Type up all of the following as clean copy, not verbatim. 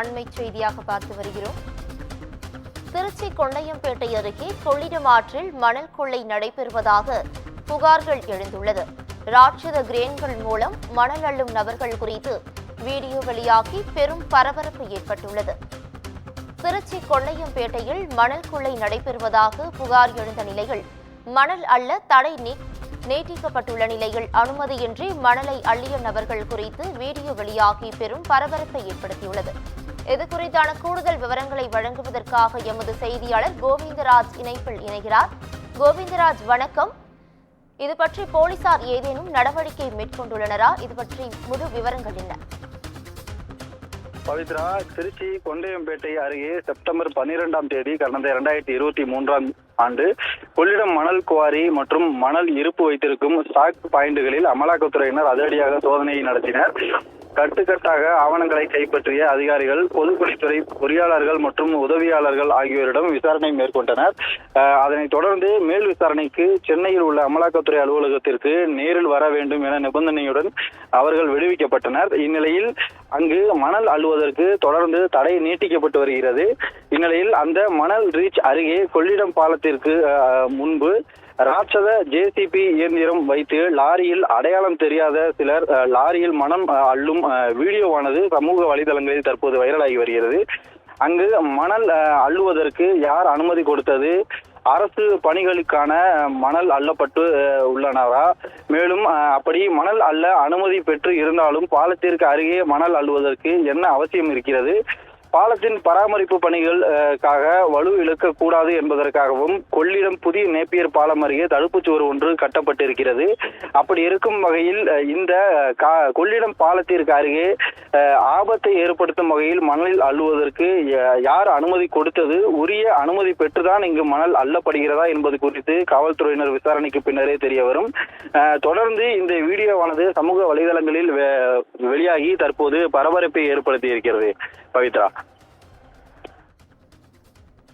அண்மை செய்தியாக பார்த்து வருகிறோம். திருச்சி கொண்டையம்பேட்டை அருகே கொள்ளிடம் ஆற்றில் மணல் கொள்ளை நடைபெறுவதாக புகார்கள் எழுந்துள்ளது. ராட்சத கிரேன்கள் மூலம் மணல் அள்ளும் நபர்கள் குறித்து வீடியோ வெளியாகி பெரும் பரபரப்பு ஏற்பட்டுள்ளது. திருச்சி கொண்டையம்பேட்டையில் மணல் கொள்ளை நடைபெறுவதாக புகார் எழுந்த நிலையில் மணல் அள்ள தடை நீட்டிக்கப்பட்டுள்ள நிலையில் அனுமதியின்றி மணலை அள்ளிய நபர்கள் குறித்து வீடியோ வெளியாகி பெரும் பரபரப்பை ஏற்படுத்தியுள்ளது. இது குறித்தான கூடுதல் விவரங்களை வழங்குவதற்காக எமது செய்தியாளர் கோவிந்தராஜ் இணைப்பில் இணைகிறார். கோவிந்தராஜ், வணக்கம். இது பற்றி போலீசார் ஏதேனும் நடவடிக்கை மேற்கொண்டுள்ளனரா? இது பற்றி முழு விவரங்கள் என்ன? பவித்ரா, திருச்சி கொண்டையம்பேட்டை அருகே செப்டம்பர் 12ஆம் தேதி கடந்த 2023ஆம் ஆண்டு கொள்ளிடம் மணல் குவாரி மற்றும் மணல் இருப்பு வைத்திருக்கும் ஸ்டாக் பாயிண்டுகளில் அமலாக்கத்துறையினர் அதிரடியாக சோதனையை நடத்தினர். கட்டுக்கட்டாக ஆவணங்களை கைப்பற்றிய அதிகாரிகள் பொதுப்பணித்துறை பொறியாளர்கள் மற்றும் உதவியாளர்கள் ஆகியோரிடம் விசாரணை மேற்கொண்டனர். அதனைத் தொடர்ந்து மேல் விசாரணைக்கு சென்னையில் உள்ள அமலாக்கத்துறை அலுவலகத்திற்கு நேரில் வர வேண்டும் என நிபந்தனையுடன் அவர்கள் விடுவிக்கப்பட்டனர். இந்நிலையில் அங்கு மணல் அள்ளுவதற்கு தொடர்ந்து தடை நீட்டிக்கப்பட்டு வருகிறது. இந்நிலையில் அந்த மணல் ரீச் அருகே கொள்ளிடம் பாலத்திற்கு முன்பு ராட்சத ஜேசிபி இயந்திரம் வைத்து லாரியில் அடையாளம் தெரியாத சிலர் லாரியில் மணல் அள்ளும் வீடியோவானது சமூக வலைதளங்களில் தற்போது வைரலாகி வருகிறது. அங்கு மணல் அள்ளுவதற்கு யார் அனுமதி கொடுத்தது? அரசு பணிகளுக்கான மணல் அள்ளப்பட்டு உள்ளனரா? மேலும் அப்படி மணல் அள்ள அனுமதி பெற்று இருந்தாலும் பாலத்திற்கு அருகே மணல் அள்ளுவதற்கு என்ன அவசியம் இருக்கிறது? பாலத்தின் பராமரிப்பு பணிகளுக்காக வலு இழுக்கக்கூடாது என்பதற்காகவும் கொள்ளிடம் புதிய நேப்பியர் பாலம் அருகே தடுப்புச் சுவர் ஒன்று கட்டப்பட்டிருக்கிறது. அப்படி இருக்கும் வகையில் இந்த கொள்ளிடம் பாலத்திற்கு அருகே ஆபத்தை ஏற்படுத்தும் வகையில் மணல் அள்ளுவதற்கு யார் அனுமதி கொடுத்தது? உரிய அனுமதி பெற்றுதான் இங்கு மணல் அள்ளப்படுகிறதா என்பது குறித்து காவல்துறையினர் விசாரணைக்கு பின்னரே தெரிய வரும். தொடர்ந்து இந்த வீடியோவானது சமூக வலைதளங்களில் வெளியாகி தற்போது பரபரப்பை ஏற்படுத்தி இருக்கிறது. பவித்ரா,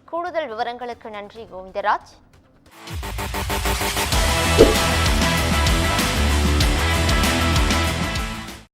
கூடுதல் விவரங்களுக்கு நன்றி கோவிந்தராஜ்.